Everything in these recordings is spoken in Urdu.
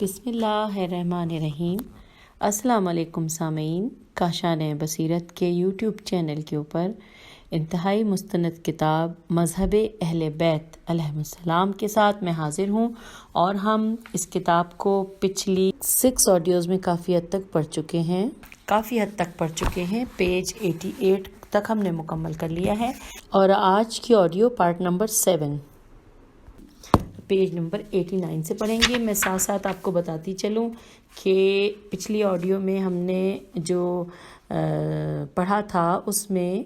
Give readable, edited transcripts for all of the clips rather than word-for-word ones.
بسم اللہ الرحمن الرحیم۔ السلام علیکم سامعین، کاشان بصیرت کے یوٹیوب چینل کے اوپر انتہائی مستند کتاب مذہب اہل بیت علیہم السلام کے ساتھ میں حاضر ہوں، اور ہم اس کتاب کو پچھلی 6 آڈیوز میں کافی حد تک پڑھ چکے ہیں۔ پیج 88 تک ہم نے مکمل کر لیا ہے، اور آج کی audio part number 7 page number 89 سے پڑھیں گے۔ میں ساتھ ساتھ آپ کو بتاتی چلوں کہ پچھلی آڈیو میں ہم نے جو پڑھا تھا اس میں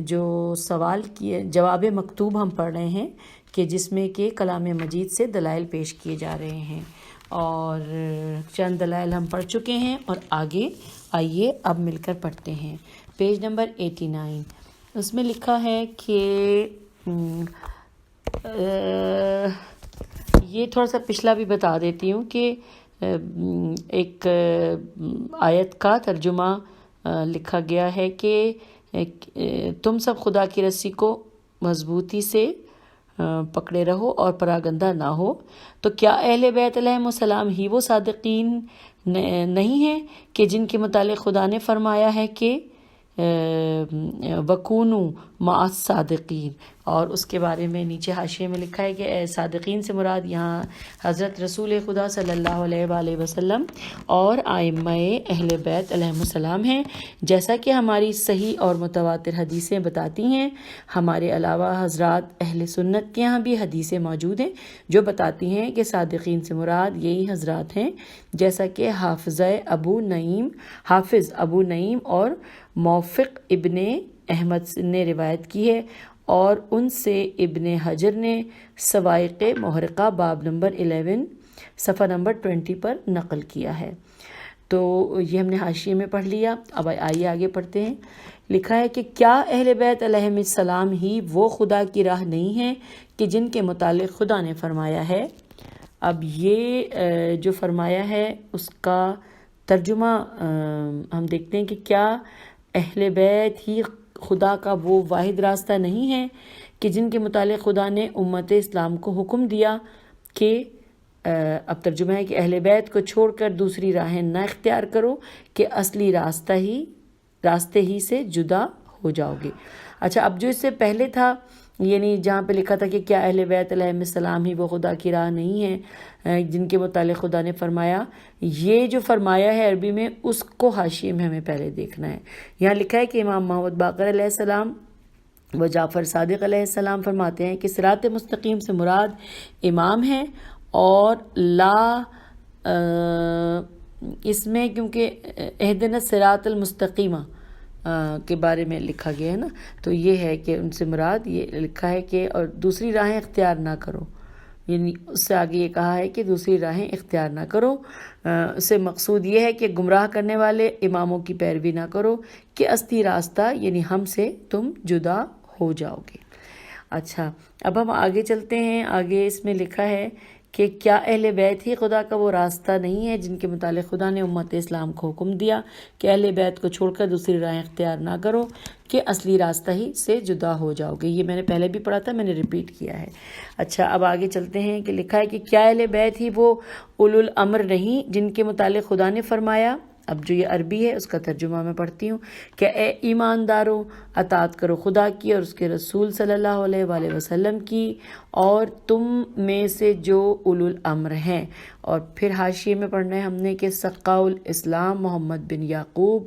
جو سوال کیے جواب مکتوب ہم پڑھ رہے ہیں کہ جس میں کہ کلام مجید سے دلائل پیش کیے جا رہے ہیں، اور چند دلائل ہم پڑھ چکے ہیں، اور آگے آئیے اب مل کر پڑھتے ہیں۔ پیج نمبر 89 اس میں لکھا ہے کہ یہ تھوڑا سا پچھلا بھی بتا دیتی ہوں کہ ایک آیت کا ترجمہ لکھا گیا ہے کہ تم سب خدا کی رسی کو مضبوطی سے پکڑے رہو اور پراگندہ نہ ہو، تو کیا اہل بیت علیہم السلام ہی وہ صادقین نہیں ہیں کہ جن کے متعلق خدا نے فرمایا ہے کہ وَكُونُوا مَعَ الصَّادِقِينَ، اور اس کے بارے میں نیچے حاشیے میں لکھا ہے کہ صادقین سے مراد یہاں حضرت رسول خدا صلی اللہ علیہ وآلہ وسلم اور ائمہ اہل بیت علیہم السلام ہیں، جیسا کہ ہماری صحیح اور متواتر حدیثیں بتاتی ہیں۔ ہمارے علاوہ حضرات اہل سنت کے یہاں بھی حدیثیں موجود ہیں جو بتاتی ہیں کہ صادقین سے مراد یہی حضرات ہیں، جیسا کہ حافظ ابو نعیم اور موفق ابن احمد نے روایت کی ہے، اور ان سے ابن حجر نے سوائق محرقہ باب نمبر 11 صفحہ نمبر 20 پر نقل کیا ہے۔ تو یہ ہم نے حاشیے میں پڑھ لیا، اب آئیے آگے پڑھتے ہیں۔ لکھا ہے کہ کیا اہل بیت علیہم السلام ہی وہ خدا کی راہ نہیں ہیں کہ جن کے متعلق خدا نے فرمایا ہے۔ اب یہ جو فرمایا ہے اس کا ترجمہ ہم دیکھتے ہیں کہ کیا اہل بیت ہی خدا کا وہ واحد راستہ نہیں ہے کہ جن کے متعلق خدا نے امت اسلام کو حکم دیا کہ اب ترجمہ ہے کہ اہل بیت کو چھوڑ کر دوسری راہیں نہ اختیار کرو کہ اصلی راستے ہی سے جدا ہو جاؤ گے۔ اچھا، اب جو اس سے پہلے تھا، یعنی جہاں پہ لکھا تھا کہ کیا اہل بیت علیہم السلام ہی وہ خدا کی راہ نہیں ہے جن کے متعلق خدا نے فرمایا، یہ جو فرمایا ہے عربی میں اس کو حاشیے میں ہمیں پہلے دیکھنا ہے۔ یہاں لکھا ہے کہ امام محمد باقر علیہ السلام و جعفر صادق علیہ السلام فرماتے ہیں کہ صراط مستقیم سے مراد امام ہے، اور اس میں کیونکہ اہدنا الصراط المستقیم کے بارے میں لکھا گیا ہے نا، تو یہ ہے کہ ان سے مراد یہ لکھا ہے کہ اور دوسری راہیں اختیار نہ کرو، یعنی اس سے آگے یہ کہا ہے کہ دوسری راہیں اختیار نہ کرو۔ اس سے مقصود یہ ہے کہ گمراہ کرنے والے اماموں کی پیروی نہ کرو کہ اصلی راستہ یعنی ہم سے تم جدا ہو جاؤ گے۔ اچھا، اب ہم آگے چلتے ہیں۔ آگے اس میں لکھا ہے کہ کیا اہل بیت ہی خدا کا وہ راستہ نہیں ہے جن کے متعلق خدا نے امت اسلام کو حکم دیا کہ اہل بیت کو چھوڑ کر دوسری راہیں اختیار نہ کرو کہ اصلی راستہ ہی سے جدا ہو جاؤ گے۔ یہ میں نے پہلے بھی پڑھا تھا، میں نے ریپیٹ کیا ہے۔ اچھا، اب آگے چلتے ہیں کہ لکھا ہے کہ کیا اہل بیت ہی وہ اولو الامر نہیں جن کے متعلق خدا نے فرمایا۔ اب جو یہ عربی ہے اس کا ترجمہ میں پڑھتی ہوں کہ اے ایماندارو، اطاعت کرو خدا کی اور اس کے رسول صلی اللہ علیہ وآلہ وسلم کی، اور تم میں سے جو اولو الامر ہیں۔ اور پھر حاشیے میں پڑھنا ہے ہم نے کہ سقاء الاسلام محمد بن یعقوب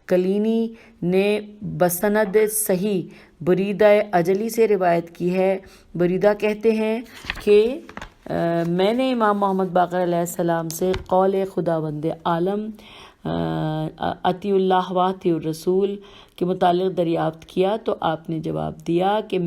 کلینی نے بسند صحیح بریدہ اجلی سے روایت کی ہے۔ بریدہ کہتے ہیں کہ میں نے امام محمد باقر علیہ السلام سے قول خداوند عالم اطیع اللہ و اطیع الرسول کے متعلق دریافت کیا، تو آپ نے جواب دیا کہ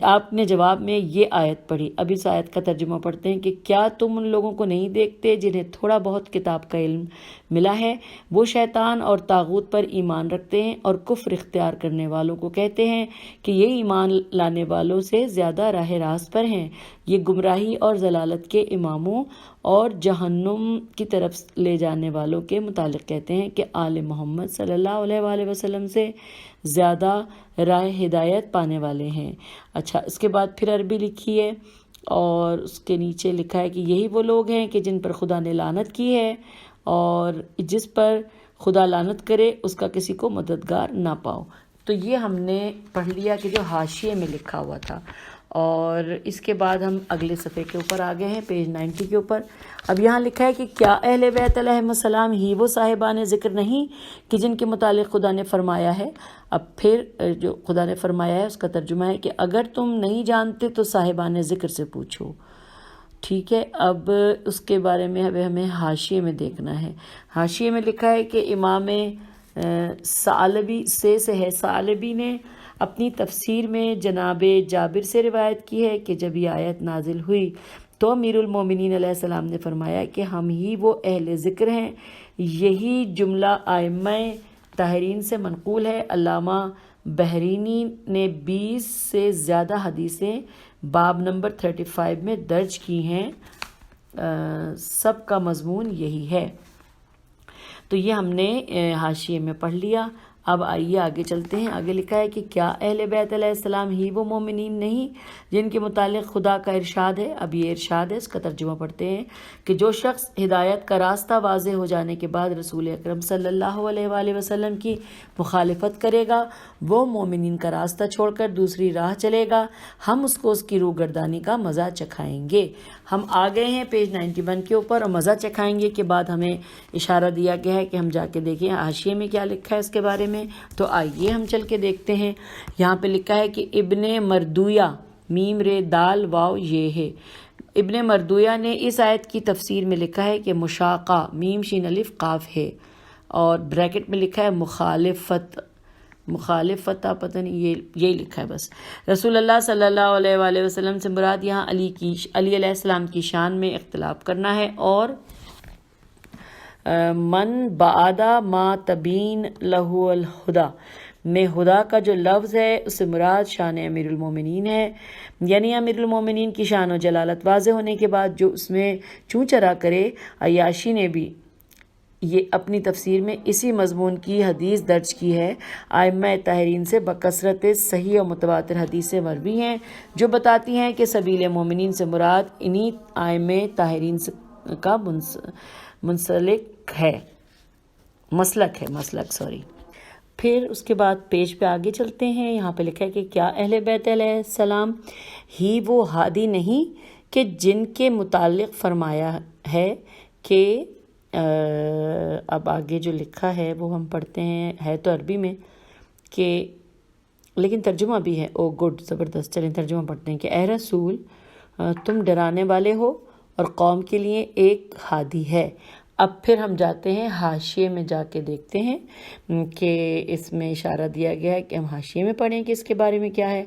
آپ نے جواب میں یہ آیت پڑھی۔ اب اس آیت کا ترجمہ پڑھتے ہیں کہ کیا تم ان لوگوں کو نہیں دیکھتے جنہیں تھوڑا بہت کتاب کا علم ملا ہے؟ وہ شیطان اور طاغوت پر ایمان رکھتے ہیں اور کفر اختیار کرنے والوں کو کہتے ہیں کہ یہ ایمان لانے والوں سے زیادہ راہ راست پر ہیں۔ یہ گمراہی اور ضلالت کے اماموں اور جہنم کی طرف لے جانے والوں کے متعلق کہتے ہیں کہ آل محمد صلی اللہ علیہ وآلہ وسلم سے زیادہ راہ ہدایت پانے والے ہیں۔ اچھا، اس کے بعد پھر عربی لکھی ہے اور اس کے نیچے لکھا ہے کہ یہی وہ لوگ ہیں کہ جن پر خدا نے لعنت کی ہے، اور جس پر خدا لعنت کرے اس کا کسی کو مددگار نہ پاؤ۔ تو یہ ہم نے پڑھ لیا کہ جو حاشیے میں لکھا ہوا تھا، اور اس کے بعد ہم اگلے صفحے کے اوپر آ گئے ہیں، پیج 90 کے اوپر۔ اب یہاں لکھا ہے کہ کیا اہل بیت علیہم السلام ہی وہ صاحبان ذکر نہیں کہ جن کے متعلق خدا نے فرمایا ہے۔ اب پھر جو خدا نے فرمایا ہے اس کا ترجمہ ہے کہ اگر تم نہیں جانتے تو صاحبان ذکر سے پوچھو، ٹھیک ہے۔ اب اس کے بارے میں ہمیں حاشیے میں دیکھنا ہے۔ حاشیے میں لکھا ہے کہ امام ثعلبی سے ہے، ثعلبی نے اپنی تفسیر میں جناب جابر سے روایت کی ہے کہ جب یہ آیت نازل ہوئی تو امیر المومنین علیہ السلام نے فرمایا کہ ہم ہی وہ اہل ذکر ہیں۔ یہی جملہ ائمہ طاہرین سے منقول ہے۔ علامہ بحرینی نے 20 سے زیادہ حدیثیں باب نمبر 35 میں درج کی ہیں، سب کا مضمون یہی ہے۔ تو یہ ہم نے حاشیے میں پڑھ لیا۔ اب آئیے آگے چلتے ہیں۔ آگے لکھا ہے کہ کیا اہل بیت علیہ السلام ہی وہ مومنین نہیں جن کے متعلق خدا کا ارشاد ہے۔ اب یہ ارشاد ہے، اس کا ترجمہ پڑھتے ہیں کہ جو شخص ہدایت کا راستہ واضح ہو جانے کے بعد رسول اکرم صلی اللہ علیہ وآلہ وسلم کی مخالفت کرے گا، وہ مومنین کا راستہ چھوڑ کر دوسری راہ چلے گا، ہم اس کو اس کی روح گردانی کا مزہ چکھائیں گے۔ ہم آ گئے ہیں پیج 91 کے اوپر، اور مزہ چکھائیں گے کے بعد ہمیں اشارہ دیا گیا ہے کہ ہم جا کے دیکھیں حاشیے میں کیا لکھا ہے اس کے بارے میں۔ تو آئیے ہم چل کے دیکھتے ہیں۔ یہاں پہ لکھا ہے کہ ابن مردویہ، میم رے دال واو یہ ہے۔ ابن مردویہ نے اس آیت کی تفسیر میں لکھا ہے کہ مشاقہ، میم شین الف قاف ہے، اور بریکٹ میں لکھا ہے مخالفت پتہ نہیں، یہی لکھا ہے بس۔ رسول اللہ صلی اللہ علیہ وآلہ وسلم سے مراد یہاں علی علیہ السلام کی شان میں اختلاف کرنا ہے، اور من بعد ما تبین لہ الہدا میں خدا کا جو لفظ ہے اس سے مراد شان امیر المومنین ہے، یعنی امیر المومنین کی شان و جلالت واضح ہونے کے بعد جو اس میں چوں چرا کرے۔ عیاشی نے بھی یہ اپنی تفسیر میں اسی مضمون کی حدیث درج کی ہے۔ ائمہ طاہرین سے بکثرت صحیح و متواتر حدیثیں مروی ہیں جو بتاتی ہیں کہ سبیل مومنین سے مراد انہی ائمہ طاہرین کا مسلک سوری۔ پھر اس کے بعد پیج پہ آگے چلتے ہیں۔ یہاں پہ لکھا ہے کہ کیا اہل بیت علیہ السلام ہی وہ ہادی نہیں کہ جن کے متعلق فرمایا ہے کہ اب آگے جو لکھا ہے وہ ہم پڑھتے ہیں، ہے تو عربی میں کہ لیکن ترجمہ بھی ہے۔ او گڈ، زبردست، چلیں ترجمہ پڑھتے ہیں کہ اے رسول تم ڈرانے والے ہو اور قوم کے لیے ایک ہادی ہے۔ اب پھر ہم جاتے ہیں حاشیے میں، جا کے دیکھتے ہیں کہ اس میں اشارہ دیا گیا ہے کہ ہم حاشیے میں پڑھیں کہ اس کے بارے میں کیا ہے۔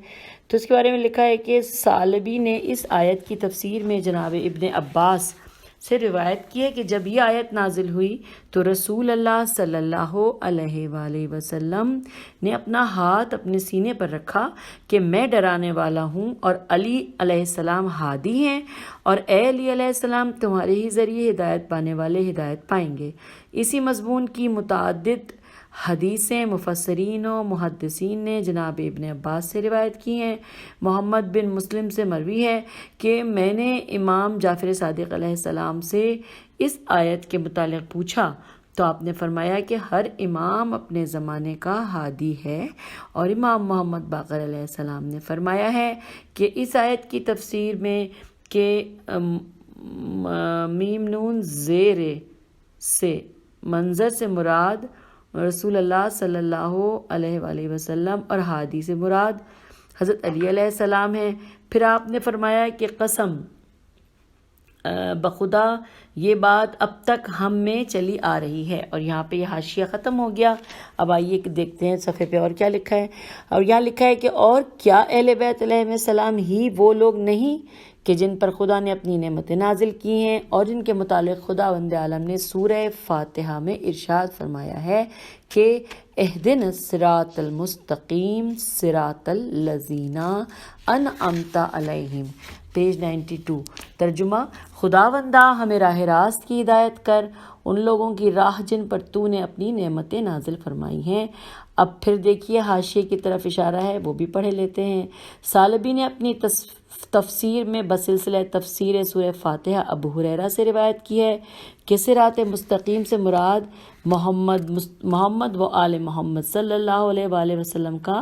تو اس کے بارے میں لکھا ہے کہ ثعلبی نے اس آیت کی تفسیر میں جناب ابن عباس سے روایت کی ہے کہ جب یہ آیت نازل ہوئی تو رسول اللہ صلی اللہ علیہ وآلہ وسلم نے اپنا ہاتھ اپنے سینے پر رکھا کہ میں ڈرانے والا ہوں اور علی علیہ السلام ہادی ہیں، اور اے علی علیہ السلام تمہارے ہی ذریعے ہدایت پانے والے ہدایت پائیں گے۔ اسی مضمون کی متعدد حدیثیں مفسرین و محدثین نے جناب ابن عباس سے روایت کی ہیں۔ محمد بن مسلم سے مروی ہے کہ میں نے امام جعفر صادق علیہ السلام سے اس آیت کے متعلق پوچھا تو آپ نے فرمایا کہ ہر امام اپنے زمانے کا ہادی ہے، اور امام محمد باقر علیہ السلام نے فرمایا ہے کہ اس آیت کی تفسیر میں کہ میم نون زیر سے منظر سے مراد رسول اللہ صلی اللہ علیہ وآلہ وسلم اور ہادی سے مراد حضرت علی علیہ السلام ہے۔ پھر آپ نے فرمایا کہ قسم بخدا یہ بات اب تک ہم میں چلی آ رہی ہے، اور یہاں پہ یہ حاشیہ ختم ہو گیا۔ اب آئیے کہ دیکھتے ہیں صفحے پہ اور کیا لکھا ہے۔ اور یہاں لکھا ہے کہ اور کیا اہل بیت علیہ السلام ہی وہ لوگ نہیں کہ جن پر خدا نے اپنی نعمتیں نازل کی ہیں اور جن کے متعلق خداوند عالم نے سورہ فاتحہ میں ارشاد فرمایا ہے کہ اہدنا الصراط المستقیم صراط الذین انعمت علیہم، پیج 92۔ ترجمہ، خداوندا ہمیں راہ راست کی ہدایت کر، ان لوگوں کی راہ جن پر تو نے اپنی نعمتیں نازل فرمائی ہیں۔ اب پھر دیکھیے حاشیے کی طرف اشارہ ہے، وہ بھی پڑھ لیتے ہیں۔ ثعلبی نے اپنی تفسیر میں بسلسلہ تفسیر سورہ فاتحہ ابو ہریرہ سے روایت کی ہے کہ صراط مستقیم سے مراد محمد و آل محمد صلی اللہ علیہ وآلہ وسلم کا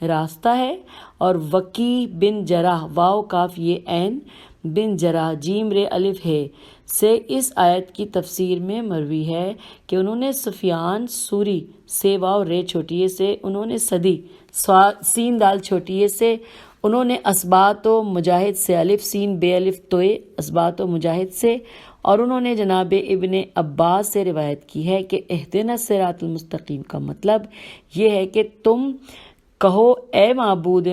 راستہ ہے، اور وکی بن جراح واو کاف یہ عین بن جراح جیم رے الف ہے سے اس آیت کی تفسیر میں مروی ہے کہ انہوں نے سفیان سوری سے واو رے چھوٹیے سے، انہوں نے صدی سین دال چھوٹیے سے، انہوں نے اسبات و مجاہد سے الف سین بے الف توئے اسبات و مجاہد سے، اور انہوں نے جناب ابن عباس سے روایت کی ہے کہ اہدنا الصراط المستقیم کا مطلب یہ ہے کہ تم کہو اے معبود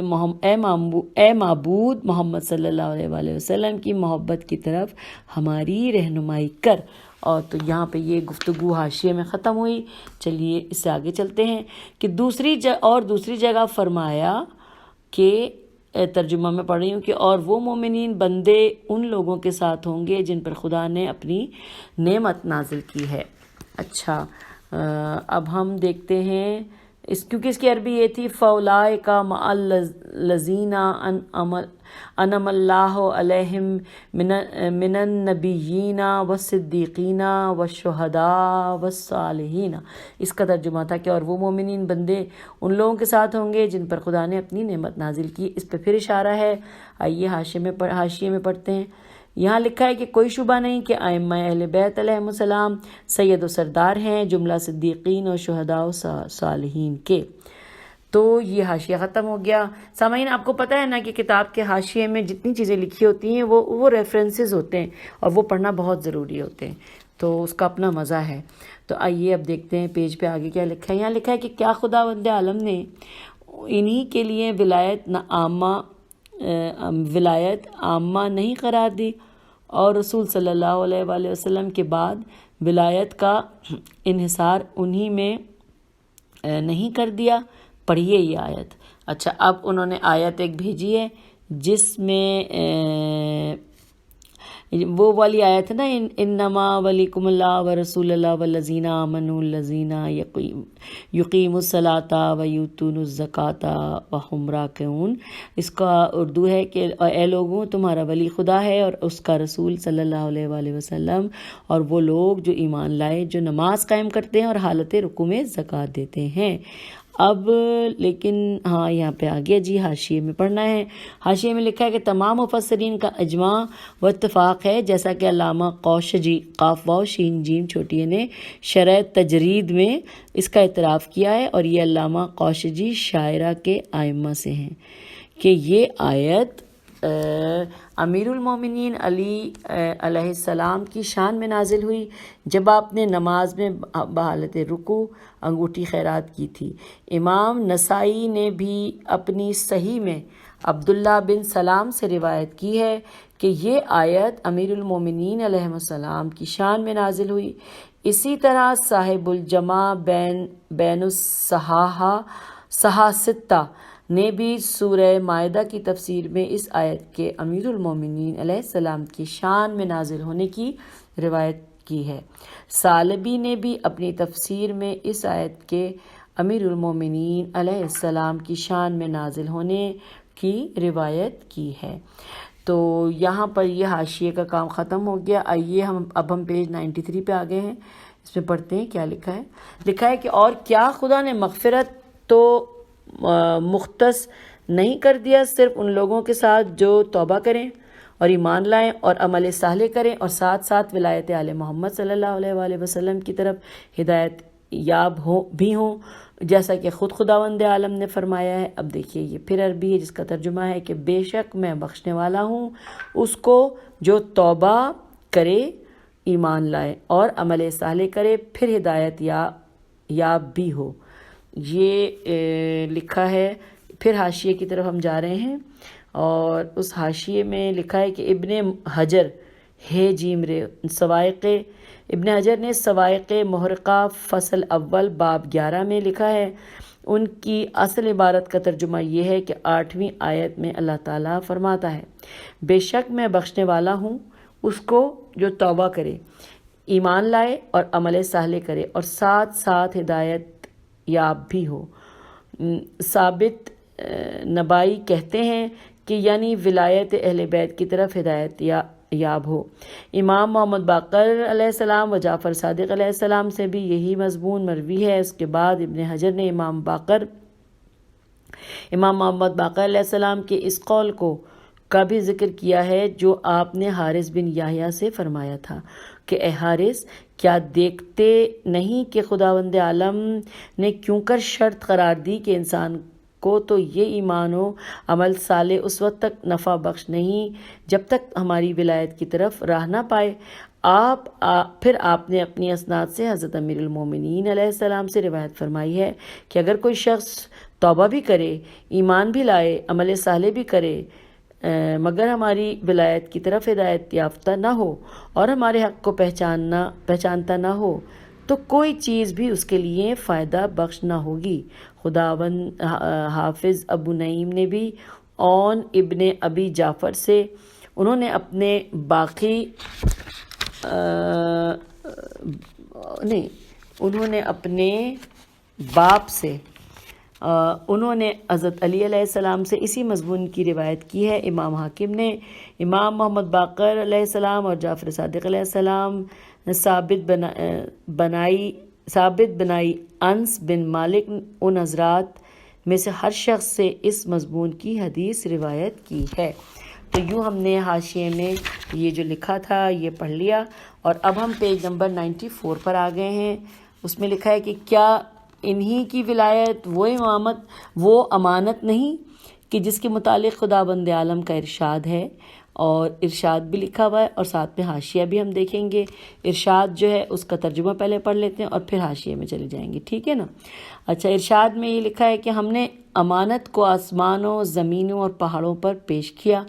محمد صلی اللہ علیہ وآلہ وسلم کی محبت کی طرف ہماری رہنمائی کر۔ اور تو یہاں پہ یہ گفتگو حاشیے میں ختم ہوئی۔ چلیے اس سے آگے چلتے ہیں کہ دوسری جگہ فرمایا کہ ترجمہ میں پڑھ رہی ہوں کہ اور وہ مومنین بندے ان لوگوں کے ساتھ ہوں گے جن پر خدا نے اپنی نعمت نازل کی ہے۔ اچھا اب ہم دیکھتے ہیں کیونکہ اس کی عربی یہ تھی فَأُولَٰئِکَ مَعَ الَّذِینَ أَنْعَمَ اللَّهُ عَلَیْہِم مِّنَ النَّبِیِّینَ وَالصِّدِّیقِینَ وَالشُّہَدَاءِ وَالصَّالِحِینَ۔ اس کا ترجمہ تھا کہ اور وہ مومنین بندے ان لوگوں کے ساتھ ہوں گے جن پر خدا نے اپنی نعمت نازل کی۔ اس پہ پھر اشارہ ہے، آئیے حاشیے میں پڑھتے ہیں۔ یہاں لکھا ہے کہ کوئی شبہ نہیں کہ ائمہ اہل بیت علیہم السلام سید و سردار ہیں، جملہ صدیقین اور شہداء و صالحین کے۔ تو یہ حاشیہ ختم ہو گیا۔ سامعین آپ کو پتہ ہے نا کہ کتاب کے حاشیے میں جتنی چیزیں لکھی ہوتی ہیں وہ ریفرنسز ہوتے ہیں اور وہ پڑھنا بہت ضروری ہوتے ہیں، تو اس کا اپنا مزہ ہے۔ تو آئیے اب دیکھتے ہیں پیج پہ آگے کیا لکھا ہے۔ یہاں لکھا ہے کہ کیا خداوند عالم نے انہی کے لیے ولایت عامہ نہیں قرار دی اور رسول صلی اللہ علیہ وآلہ وسلم کے بعد ولایت کا انحصار انہی میں نہیں کر دیا؟ پڑھیے یہ آیت۔ اچھا اب انہوں نے آیت ایک بھیجی ہے جس میں وہ والی آیت ہے نا، انما ولیکم اللہ ورسول اللہ والذین آمنوا الذین یقیموا الصلاۃ ویؤتون الزکاۃ وہم راکعون۔ اس کا اردو ہے کہ اے لوگوں تمہارا ولی خدا ہے اور اس کا رسول صلی اللہ علیہ وآلہ وسلم، اور وہ لوگ جو ایمان لائے جو نماز قائم کرتے ہیں اور حالت رکوع میں زکوٰۃ دیتے ہیں۔ اب لیکن ہاں یہاں پہ آگیا جی حاشیے میں پڑھنا ہے۔ حاشیے میں لکھا ہے کہ تمام مفسرین کا اجماع و اتفاق ہے، جیسا کہ علامہ قوشجی قاف واو شین جیم چھوٹیے نے شرح تجرید میں اس کا اعتراف کیا ہے، اور یہ علامہ قوشجی شاعرہ کے ائمہ سے ہیں کہ یہ آیت امیر المومنین علی علیہ السلام کی شان میں نازل ہوئی جب آپ نے نماز میں بحالت رکوع انگوٹھی خیرات کی تھی۔ امام نسائی نے بھی اپنی صحیح میں عبداللہ بن سلام سے روایت کی ہے کہ یہ آیت امیر المومنین علیہ السلام کی شان میں نازل ہوئی۔ اسی طرح صاحب الجمع بین الصحاح ستہ نے بھی سورہ مائدہ کی تفسیر میں اس آیت کے امیر المومنین علیہ السلام کی شان میں نازل ہونے کی روایت کی ہے۔ ثعلبی نے بھی اپنی تفسیر میں اس آیت کے امیر المومنین علیہ السلام کی شان میں نازل ہونے کی روایت کی ہے۔ تو یہاں پر یہ حاشیے کا کام ختم ہو گیا۔ آئیے اب ہم پیج 93 پہ آ گئے ہیں، اس میں پڑھتے ہیں کیا لکھا ہے۔ لکھا ہے کہ اور کیا خدا نے مغفرت تو مختص نہیں کر دیا صرف ان لوگوں کے ساتھ جو توبہ کریں اور ایمان لائیں اور عمل صالح کریں اور ساتھ ساتھ ولایت آل محمد صلی اللہ علیہ وآلہ وسلم کی طرف ہدایت یاب بھی ہوں، جیسا کہ خود خداوند عالم نے فرمایا ہے۔ اب دیکھیے یہ پھر عربی ہے جس کا ترجمہ ہے کہ بے شک میں بخشنے والا ہوں اس کو جو توبہ کرے، ایمان لائے اور عمل صالح کرے پھر ہدایت یاب بھی ہو۔ یہ لکھا ہے۔ پھر حاشیے کی طرف ہم جا رہے ہیں اور اس حاشیے میں لکھا ہے کہ ابن حجر ہے جیم رے سوائق ابن حجر نے سوائق محرقہ فصل اول باب 11 میں لکھا ہے، ان کی اصل عبارت کا ترجمہ یہ ہے کہ 8ویں آیت میں اللہ تعالیٰ فرماتا ہے بے شک میں بخشنے والا ہوں اس کو جو توبہ کرے، ایمان لائے اور عمل صالح کرے اور ساتھ ساتھ ہدایت یاب بھی ہو۔ ثابت نبائی کہتے ہیں کہ یعنی ولایت اہل بیت کی طرف ہدایت یاب ہو۔ امام محمد باقر علیہ السلام و جعفر صادق علیہ السلام سے بھی یہی مضمون مروی ہے۔ اس کے بعد ابن حجر نے امام محمد باقر علیہ السلام کے اس قول کا بھی ذکر کیا ہے جو آپ نے حارث بن یحییٰ سے فرمایا تھا کہ اے حارث، کیا دیکھتے نہیں کہ خداوند عالم نے کیوں کر شرط قرار دی کہ انسان کو تو یہ ایمان و عمل صالح اس وقت تک نفع بخش نہیں جب تک ہماری ولایت کی طرف راہ نہ پائے۔ پھر آپ نے اپنی اسناد سے حضرت امیر المومنین علیہ السلام سے روایت فرمائی ہے کہ اگر کوئی شخص توبہ بھی کرے، ایمان بھی لائے، عمل صالح بھی کرے، مگر ہماری ولایت کی طرف ہدایت یافتہ نہ ہو اور ہمارے حق کو پہچانتا نہ ہو تو کوئی چیز بھی اس کے لیے فائدہ بخش نہ ہوگی۔ خداوند حافظ ابو نعیم نے بھی اون ابن ابی جعفر سے انہوں نے اپنے باپ سے انہوں نے حضرت علی علیہ السلام سے اسی مضمون کی روایت کی ہے۔ امام حاکم نے امام محمد باقر علیہ السلام اور جعفر صادق علیہ السلام ثابت بنائی انس بن مالک ان حضرات میں سے ہر شخص سے اس مضمون کی حدیث روایت کی ہے۔ تو یوں ہم نے حاشیے میں یہ جو لکھا تھا یہ پڑھ لیا، اور اب ہم پیج نمبر 94 پر آ گئے ہیں۔ اس میں لکھا ہے کہ کیا انہی کی ولایت وہ امامت وہ امانت نہیں کہ جس کے متعلق خداوند عالم کا ارشاد ہے، اور ارشاد بھی لکھا ہوا ہے اور ساتھ میں حاشیہ بھی ہم دیکھیں گے۔ ارشاد جو ہے اس کا ترجمہ پہلے پڑھ لیتے ہیں اور پھر حاشیے میں چلے جائیں گے، ٹھیک ہے نا۔ اچھا، ارشاد میں یہ لکھا ہے کہ ہم نے امانت کو آسمانوں، زمینوں اور پہاڑوں پر پیش کیا،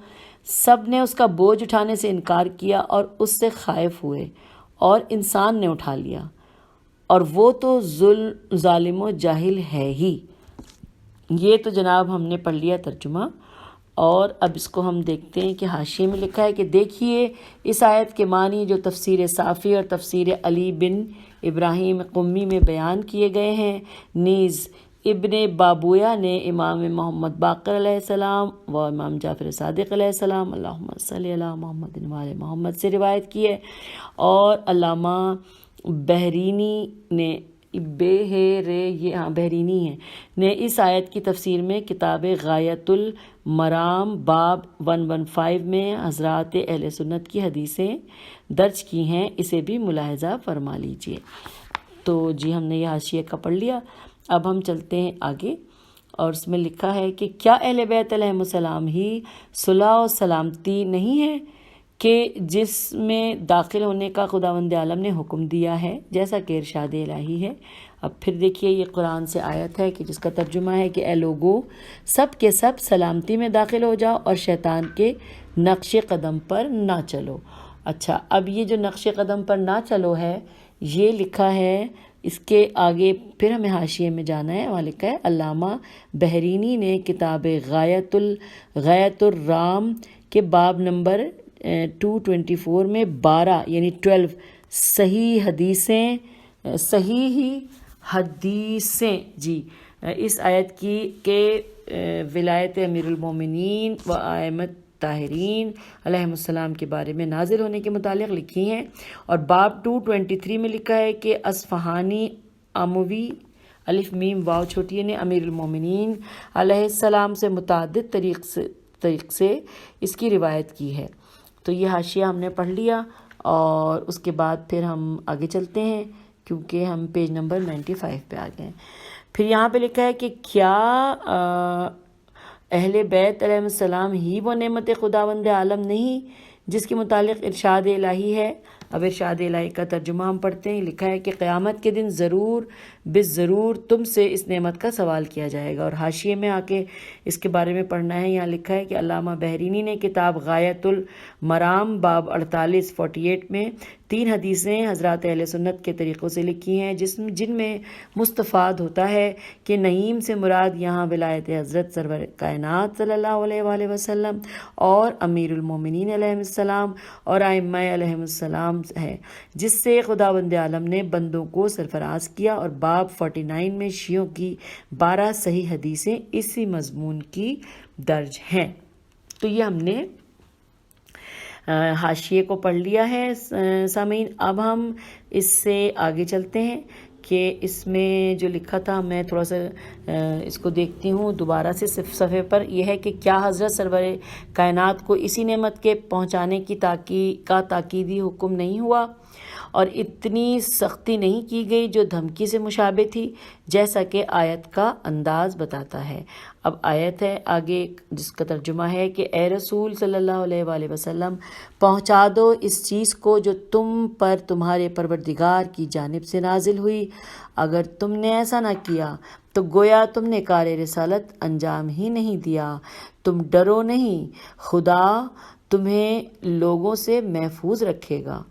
سب نے اس کا بوجھ اٹھانے سے انکار کیا اور اس سے خائف ہوئے، اور انسان نے اٹھا لیا، اور وہ تو ظالم و جاہل ہے ہی۔ یہ تو جناب ہم نے پڑھ لیا ترجمہ، اور اب اس کو ہم دیکھتے ہیں کہ حاشیے میں لکھا ہے کہ دیکھیے اس آیت کے معنی جو تفسیر صافی اور تفسیر علی بن ابراہیم قمی میں بیان کیے گئے ہیں، نیز ابن بابویا نے امام محمد باقر علیہ السلام و امام جعفر صادق علیہ السلام اللہم صلی علی محمد و علی محمد سے روایت کی ہے، اور علامہ بحرینی نے بحرینی نے اس آیت کی تفسیر میں کتاب غایت المرام باب 115 میں حضرات اہل سنت کی حدیثیں درج کی ہیں، اسے بھی ملاحظہ فرما لیجئے۔ تو جی ہم نے یہ حاشیہ کا پڑھ لیا، اب ہم چلتے ہیں آگے، اور اس میں لکھا ہے کہ کیا اہل بیت علیہ السلام ہی صلح و سلامتی نہیں ہے کہ جس میں داخل ہونے کا خداوند عالم نے حکم دیا ہے، جیسا کہ ارشاد الہی ہے۔ اب پھر دیکھیے یہ قرآن سے آیت ہے کہ جس کا ترجمہ ہے کہ اے لوگو، سب کے سب سلامتی میں داخل ہو جاؤ اور شیطان کے نقش قدم پر نہ چلو۔ اچھا، اب یہ جو نقش قدم پر نہ چلو ہے یہ لکھا ہے، اس کے آگے پھر ہمیں حاشیے میں جانا ہے، وہاں لکھا ہے علامہ بحرینی نے کتاب غایت الرام کے باب نمبر 224 میں 12 یعنی 12 صحیح حدیثیں جی اس آیت کی کہ ولایت امیر المومنین و ائمۃ طاہرین علیہ السلام کے بارے میں نازل ہونے کے متعلق لکھی ہیں، اور باب 223 میں لکھا ہے کہ اصفہانی اموی الف میم واو چھوٹی نے امیر المومنین علیہ السلام سے متعدد طریق سے اس کی روایت کی ہے۔ تو یہ حاشیہ ہم نے پڑھ لیا، اور اس کے بعد پھر ہم آگے چلتے ہیں کیونکہ ہم پیج نمبر 95 پہ آ گئے ہیں۔ پھر یہاں پہ لکھا ہے کہ کیا اہل بیت علیہ السلام ہی وہ نعمت خداوند عالم نہیں جس کے متعلق ارشاد الہی ہے۔ اب ارشاد الہی کا ترجمہ ہم پڑھتے ہیں، لکھا ہے کہ قیامت کے دن ضرور تم سے اس نعمت کا سوال کیا جائے گا، اور حاشیے میں آ کے اس کے بارے میں پڑھنا ہے۔ یہاں لکھا ہے کہ علامہ بحرینی نے کتاب غایت المرام باب 48 میں 3 حدیثیں حضرات اہل سنت کے طریقوں سے لکھی ہیں جن میں مستفاد ہوتا ہے کہ نعیم سے مراد یہاں ولایت حضرت سرور کائنات صلی اللہ علیہ وآلہ وسلم اور امیر المومنین علیہ السلام اور ائمہ علیہ السلام ہے، جس سے خداوند عالم نے بندوں کو سرفراز کیا، اور باب 49 میں شیعوں کی 12 صحیح حدیثیں اسی مضمون کی درج ہیں۔ تو یہ ہم نے حاشیے کو پڑھ لیا ہے سامعین۔ اب ہم اس سے آگے چلتے ہیں کہ اس میں جو لکھا تھا میں تھوڑا سا اس کو دیکھتی ہوں دوبارہ سے صفحے پر۔ یہ ہے کہ کیا حضرت سرور کائنات کو اسی نعمت کے پہنچانے کی تاکیدی حکم نہیں ہوا اور اتنی سختی نہیں کی گئی جو دھمکی سے مشابہ تھی، جیسا کہ آیت کا انداز بتاتا ہے۔ اب آیت ہے آگے جس کا ترجمہ ہے کہ اے رسول صلی اللہ علیہ وآلہ وسلم، پہنچا دو اس چیز کو جو تم پر تمہارے پروردگار کی جانب سے نازل ہوئی۔ اگر تم نے ایسا نہ کیا تو گویا تم نے کار رسالت انجام ہی نہیں دیا۔ تم ڈرو نہیں، خدا تمہیں لوگوں سے محفوظ رکھے گا۔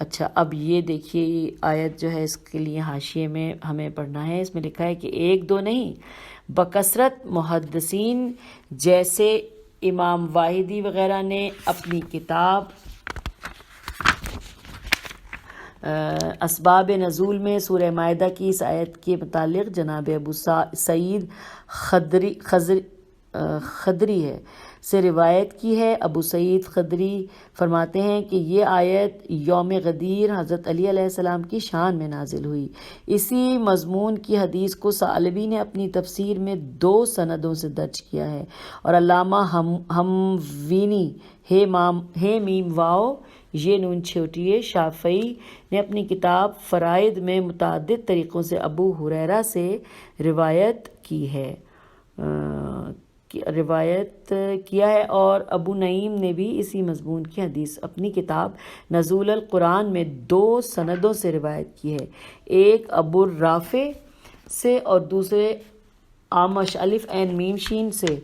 اچھا، اب یہ دیکھیے یہ آیت جو ہے اس کے لیے حاشیے میں ہمیں پڑھنا ہے۔ اس میں لکھا ہے کہ ایک دو نہیں بکثرت محدثین جیسے امام واحدی وغیرہ نے اپنی کتاب اسباب نزول میں سورہ مائدہ کی اس آیت کے متعلق جناب ابو سعید خدری سے روایت کی ہے۔ ابو سعید خدری فرماتے ہیں کہ یہ آیت یوم غدیر حضرت علی علیہ السلام کی شان میں نازل ہوئی۔ اسی مضمون کی حدیث کو ثعلبی نے اپنی تفسیر میں 2 سندوں سے درج کیا ہے، اور علامہ ہموینی ہے میم واو یہ نون چھوٹی ہے شافعی نے اپنی کتاب فرائض میں متعدد طریقوں سے ابو ہریرہ سے روایت کیا ہے، اور ابو نعیم نے بھی اسی مضمون کی حدیث اپنی کتاب نزول القرآن میں 2 سندوں سے روایت کی ہے، ایک ابو الرافع سے اور دوسرے آمش الف عین میم شین سے۔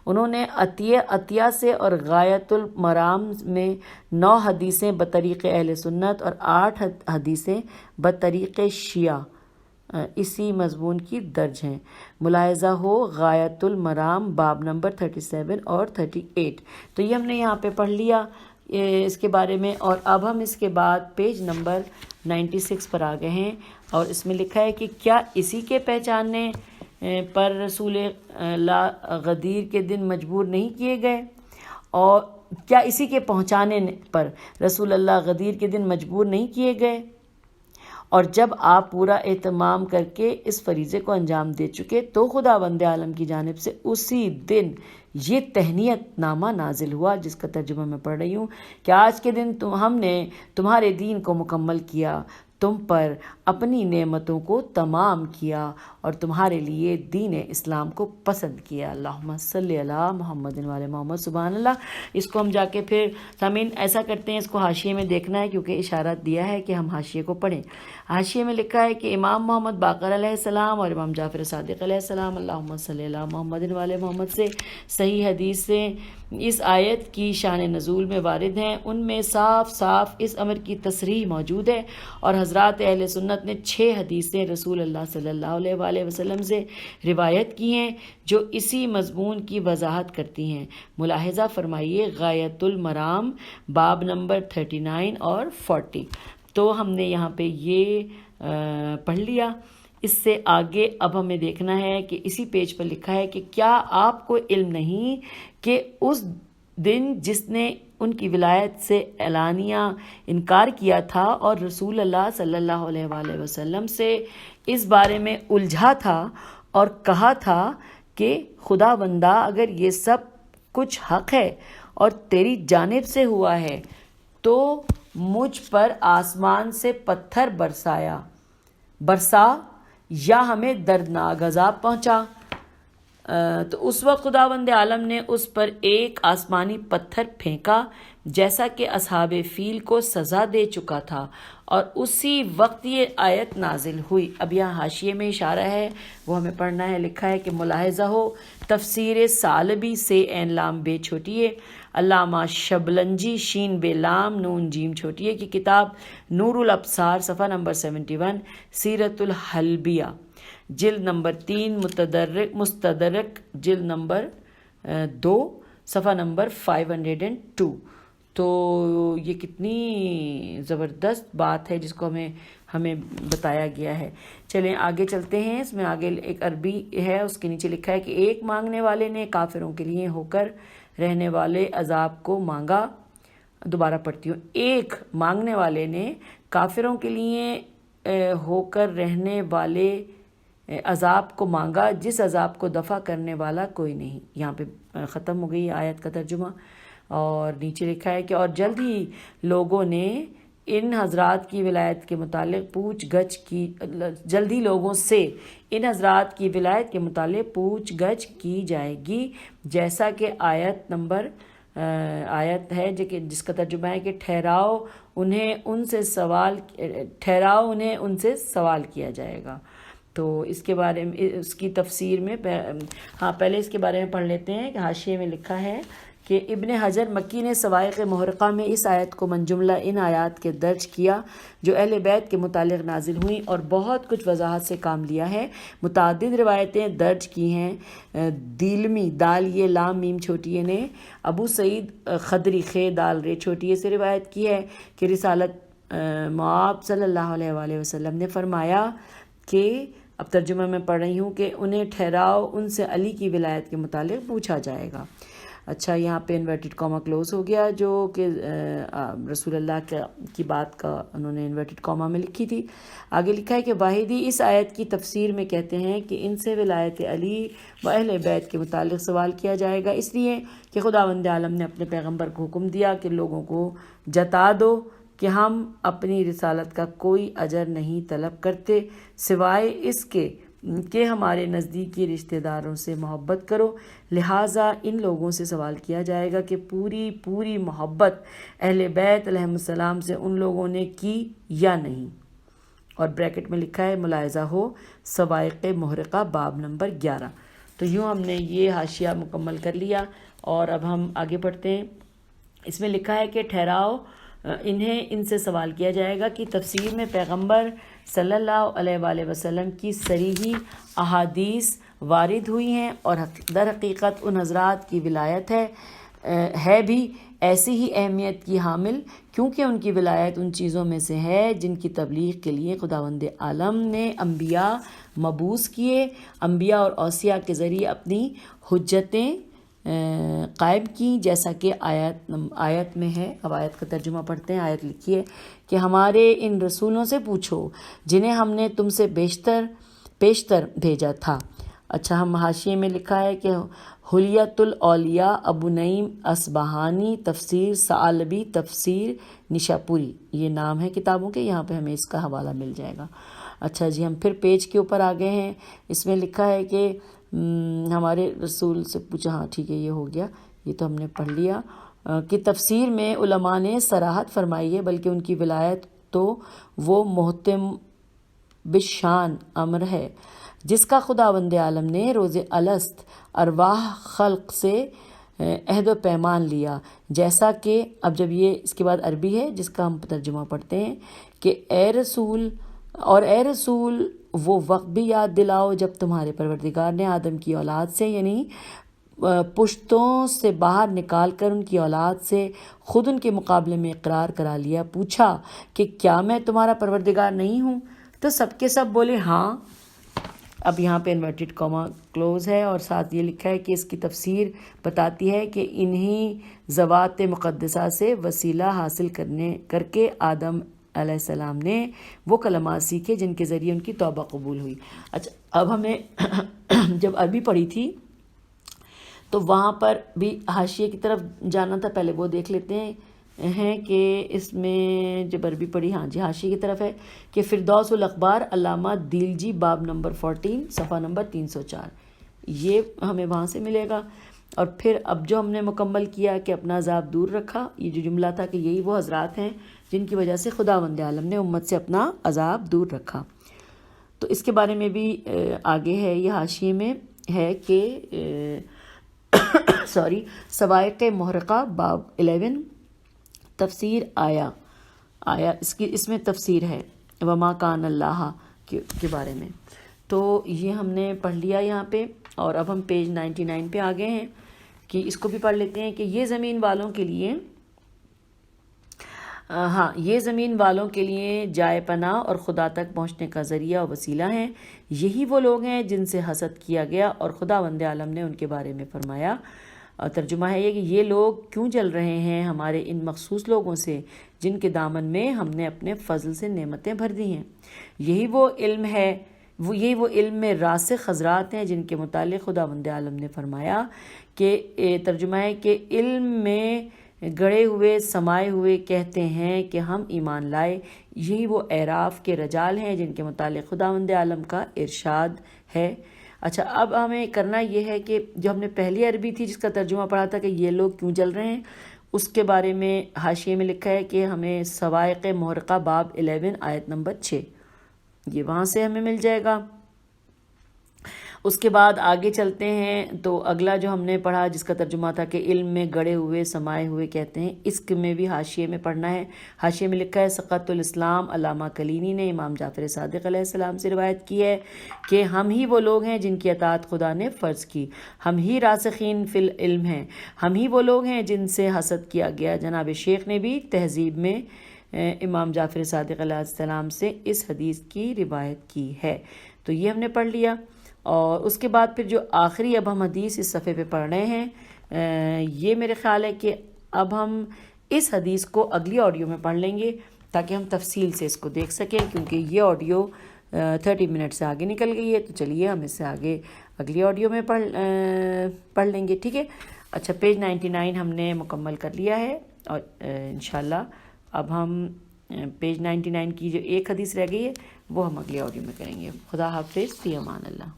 انہوں نے عطیہ سے اور غایت المرام میں 9 حدیثیں بطریق اہل سنت اور 8 حدیثیں بطریق شیعہ اسی مضمون کی درج ہیں۔ ملاحظہ ہو غایت المرام باب نمبر 37 اور 38۔ تو یہ ہم نے یہاں پہ پڑھ لیا اس کے بارے میں، اور اب ہم اس کے بعد پیج نمبر 96 پر آ گئے ہیں، اور اس میں لکھا ہے کہ کیا اسی کے پہچاننے پر رسول اللہ غدیر کے دن مجبور نہیں کیے گئے، اور کیا اسی کے پہنچانے پر رسول اللہ غدیر کے دن مجبور نہیں کیے گئے، اور جب آپ پورا اہتمام کر کے اس فریضے کو انجام دے چکے تو خداوند عالم کی جانب سے اسی دن یہ تہنیت نامہ نازل ہوا، جس کا ترجمہ میں پڑھ رہی ہوں کہ آج کے دن ہم نے تمہارے دین کو مکمل کیا، تم پر اپنی نعمتوں کو تمام کیا اور تمہارے لیے دین اسلام کو پسند کیا۔ اللہم صلی علی محمد وعلی محمد۔ سبحان اللہ۔ اس کو ہم جا کے پھر سامعین ایسا کرتے ہیں، اس کو حاشیے میں دیکھنا ہے کیونکہ اشارہ دیا ہے کہ ہم حاشیے کو پڑھیں۔ حاشیے میں لکھا ہے کہ امام محمد باقر علیہ السلام اور امام جعفر صادق علیہ السلام اللہم صلی علی محمد وعلی محمد سے صحیح حدیث سے اس آیت کی شان نزول میں وارد ہیں، ان میں صاف صاف اس امر کی تصریح موجود ہے، اور حضرات اہل سنت نے 6 حدیثیں رسول اللہ صلی اللہ علیہ وآلہ وسلم سے روایت کی ہیں جو اسی مضمون کی وضاحت کرتی ہیں۔ ملاحظہ فرمائیے غایت المرام باب نمبر 39 اور 40۔ تو ہم نے یہاں پہ یہ پڑھ لیا۔ اس سے آگے اب ہمیں دیکھنا ہے کہ اسی پیج پر لکھا ہے کہ کیا آپ کو علم نہیں کہ اس دن جس نے ان کی ولایت سے اعلانیہ انکار کیا تھا اور رسول اللہ صلی اللہ علیہ وآلہ وسلم سے اس بارے میں الجھا تھا اور کہا تھا کہ خدا بندہ اگر یہ سب کچھ حق ہے اور تیری جانب سے ہوا ہے تو مجھ پر آسمان سے پتھر برسا یا ہمیں دردناک عذاب پہنچا۔ تو اس وقت خداوند عالم نے اس پر ایک آسمانی پتھر پھینکا جیسا کہ اصحاب فیل کو سزا دے چکا تھا، اور اسی وقت یہ آیت نازل ہوئی۔ اب یہاں حاشیے میں اشارہ ہے وہ ہمیں پڑھنا ہے۔ لکھا ہے کہ ملاحظہ ہو تفسیر ثعلبی سے عین لام بے چھوٹی ہے علامہ شبلنجی شین بے لام نون جیم چھوٹی ہے کی کتاب نور الابصار صفحہ نمبر 71، سیرت الحلبیہ جلد نمبر 3، مستدرک جلد نمبر 2 صفحہ نمبر 502۔ تو یہ کتنی زبردست بات ہے جس کو ہمیں بتایا گیا ہے۔ چلیں آگے چلتے ہیں۔ اس میں آگے ایک عربی ہے، اس کے نیچے لکھا ہے کہ ایک مانگنے والے نے کافروں کے لیے ہو کر رہنے والے عذاب کو مانگا۔ دوبارہ پڑھتی ہوں، ایک مانگنے والے نے کافروں کے لیے ہو کر رہنے والے عذاب کو مانگا جس عذاب کو دفع کرنے والا کوئی نہیں۔ یہاں پہ ختم ہو گئی آیت کا ترجمہ، اور نیچے لکھا ہے کہ اور جلد ہی لوگوں نے ان حضرات کی ولایت کے متعلق جلد ہی لوگوں سے ان حضرات کی ولایت کے متعلق پوچھ گچھ کی جائے گی، جیسا کہ آیت ہے جس کا ترجمہ ہے کہ ٹھہراؤ انہیں ان سے سوال کیا جائے گا۔ تو اس کے بارے میں اس کی تفسیر میں پہلے اس کے بارے میں پڑھ لیتے ہیں کہ حاشیے میں لکھا ہے کہ ابن حجر مکی نے صواعق محرقہ میں اس آیت کو من جملہ ان آیات کے درج کیا جو اہل بیت کے متعلق نازل ہوئیں اور بہت کچھ وضاحت سے کام لیا ہے۔ متعدد روایتیں درج کی ہیں۔ دیلمی دال یہ لام میم چھوٹی نے ابو سعید خدری خے دال رے چھوٹی سے روایت کی ہے کہ رسالت معاب صلی اللہ علیہ وآلہ وسلم نے فرمایا کہ اب ترجمہ میں پڑھ رہی ہوں کہ انہیں ٹھہراؤ ان سے علی کی ولایت کے متعلق پوچھا جائے گا۔ اچھا، یہاں پہ انورٹڈ کاما کلوز ہو گیا، جو کہ رسول اللہ کی بات کا انہوں نے انورٹڈ کاما میں لکھی تھی۔ آگے لکھا ہے کہ واحدی اس آیت کی تفسیر میں کہتے ہیں کہ ان سے ولایت علی و اہل بیت کے متعلق سوال کیا جائے گا، اس لیے کہ خداوند عالم نے اپنے پیغمبر کو حکم دیا کہ لوگوں کو جتا دو کہ ہم اپنی رسالت کا کوئی اجر نہیں طلب کرتے سوائے اس کے کہ ہمارے نزدیکی رشتہ داروں سے محبت کرو، لہٰذا ان لوگوں سے سوال کیا جائے گا کہ پوری محبت اہل بیت علیہم السلام سے ان لوگوں نے کی یا نہیں۔ اور بریکٹ میں لکھا ہے ملاحظہ ہو صواعق محرقہ باب نمبر 11۔ تو یوں ہم نے یہ حاشیہ مکمل کر لیا، اور اب ہم آگے پڑھتے ہیں۔ اس میں لکھا ہے کہ ٹھہراؤ انہیں ان سے سوال کیا جائے گا کہ تفسیر میں پیغمبر صلی اللہ علیہ وآلہ وسلم کی صریحی احادیث وارد ہوئی ہیں، اور در حقیقت ان حضرات کی ولایت ہے بھی ایسی ہی اہمیت کی حامل، کیونکہ ان کی ولایت ان چیزوں میں سے ہے جن کی تبلیغ کے لیے خداوند عالم نے انبیاء مبعوث کیے، انبیاء اور اوصیاء کے ذریعے اپنی حجتیں قائم کی، جیسا کہ آیت میں ہے۔ اب آیت کا ترجمہ پڑھتے ہیں۔ آیت لکھی ہے کہ ہمارے ان رسولوں سے پوچھو جنہیں ہم نے تم سے پیشتر بھیجا تھا۔ اچھا، ہم حاشیے میں لکھا ہے کہ حلیت الاولیاء ابو نعیم اصبہانی تفسیر ثعلبی تفسیر نشاپوری، یہ نام ہے کتابوں کے، یہاں پہ ہمیں اس کا حوالہ مل جائے گا۔ اچھا جی، ہم پھر پیج کے اوپر آ گئے ہیں۔ اس میں لکھا ہے کہ ہمارے رسول سے پوچھا، ہاں ٹھیک ہے، یہ ہو گیا، یہ تو ہم نے پڑھ لیا کہ تفسیر میں علماء نے صراحت فرمائی ہے، بلکہ ان کی ولایت تو وہ محتم بالشان امر ہے جس کا خداوند عالم نے روز الست ارواح خلق سے عہد و پیمان لیا، جیسا کہ اب جب یہ اس کے بعد عربی ہے جس کا ہم ترجمہ پڑھتے ہیں کہ اے رسول وہ وقت بھی یاد دلاؤ جب تمہارے پروردگار نے آدم کی اولاد سے یعنی پشتوں سے باہر نکال کر ان کی اولاد سے خود ان کے مقابلے میں اقرار کرا لیا، پوچھا کہ کیا میں تمہارا پروردگار نہیں ہوں؟ تو سب کے سب بولے ہاں۔ اب یہاں پہ انورٹڈ کاما کلوز ہے، اور ساتھ یہ لکھا ہے کہ اس کی تفسیر بتاتی ہے کہ انہی ذوات مقدسہ سے وسیلہ حاصل کر کے آدم علیہ السلام نے وہ کلمات سیکھے جن کے ذریعے ان کی توبہ قبول ہوئی۔ اچھا، اب ہمیں جب عربی پڑھی تھی تو وہاں پر بھی حاشیے کی طرف جانا تھا، پہلے وہ دیکھ لیتے ہیں کہ اس میں جب عربی پڑھی، ہاں جی حاشیے کی طرف ہے کہ فردوس الاخبار علامہ دیلجی باب نمبر 14 صفحہ نمبر 304، یہ ہمیں وہاں سے ملے گا۔ اور پھر اب جو ہم نے مکمل کیا کہ اپنا عذاب دور رکھا، یہ جو جملہ تھا کہ یہی وہ حضرات ہیں جن کی وجہ سے خداوند عالم نے امت سے اپنا عذاب دور رکھا۔ تو اس کے بارے میں بھی آگے ہے، یہ حاشیے میں ہے کہ سوائق محرقہ باب 11 تفسیر آیا اس میں تفسیر ہے وما کان اللہ کے بارے میں. تو یہ ہم نے پڑھ لیا یہاں پہ، اور اب ہم پیج 99 پہ آ گئے ہیں کہ اس کو بھی پڑھ لیتے ہیں کہ یہ زمین والوں کے لیے یہ زمین والوں کے لیے جائے پناہ اور خدا تک پہنچنے کا ذریعہ و وسیلہ ہیں. یہی وہ لوگ ہیں جن سے حسد کیا گیا اور خداوند عالم نے ان کے بارے میں فرمایا. ترجمہ ہے یہ کہ یہ لوگ کیوں جل رہے ہیں ہمارے ان مخصوص لوگوں سے جن کے دامن میں ہم نے اپنے فضل سے نعمتیں بھر دی ہیں. یہی وہ علم میں راسخ حضرات ہیں جن کے متعلق خداوند عالم نے فرمایا کہ ترجمہ ہے کہ علم میں گڑے ہوئے سمائے ہوئے کہتے ہیں کہ ہم ایمان لائے. یہی وہ اعراف کے رجال ہیں جن کے متعلق خداوند عالم کا ارشاد ہے. اچھا، اب ہمیں کرنا یہ ہے کہ جو ہم نے پہلی عربی تھی جس کا ترجمہ پڑھا تھا کہ یہ لوگ کیوں جل رہے ہیں، اس کے بارے میں حاشیے میں لکھا ہے کہ ہمیں سوائق محرقہ باب 11 آیت نمبر 6 یہ وہاں سے ہمیں مل جائے گا. اس کے بعد آگے چلتے ہیں تو اگلا جو ہم نے پڑھا جس کا ترجمہ تھا کہ علم میں گڑے ہوئے سمائے ہوئے کہتے ہیں، اس میں بھی حاشیے میں پڑھنا ہے. حاشیے میں لکھا ہے سقط الاسلام علامہ کلینی نے امام جعفر صادق علیہ السلام سے روایت کی ہے کہ ہم ہی وہ لوگ ہیں جن کی اطاعت خدا نے فرض کی، ہم ہی راسخین فی العلم ہیں، ہم ہی وہ لوگ ہیں جن سے حسد کیا گیا. جناب شیخ نے بھی تہذیب میں امام جعفر صادق علیہ السلام سے اس حدیث کی روایت کی ہے. تو یہ ہم نے پڑھ لیا. اور اس کے بعد پھر جو آخری اب ہم حدیث اس صفحے پہ پڑھ رہے ہیں، یہ میرے خیال ہے کہ اب ہم اس حدیث کو اگلی آڈیو میں پڑھ لیں گے تاکہ ہم تفصیل سے اس کو دیکھ سکیں، کیونکہ یہ آڈیو 30 منٹ سے آگے نکل گئی ہے. تو چلیے ہم اس سے آگے اگلی آڈیو میں پڑھ لیں گے، ٹھیک ہے. اچھا، پیج 99 ہم نے مکمل کر لیا ہے، اور انشاءاللہ اب ہم پیج 99 کی جو ایک حدیث رہ گئی ہے وہ ہم اگلی آڈیو میں کریں گے. خدا حافظ، فی امان اللہ.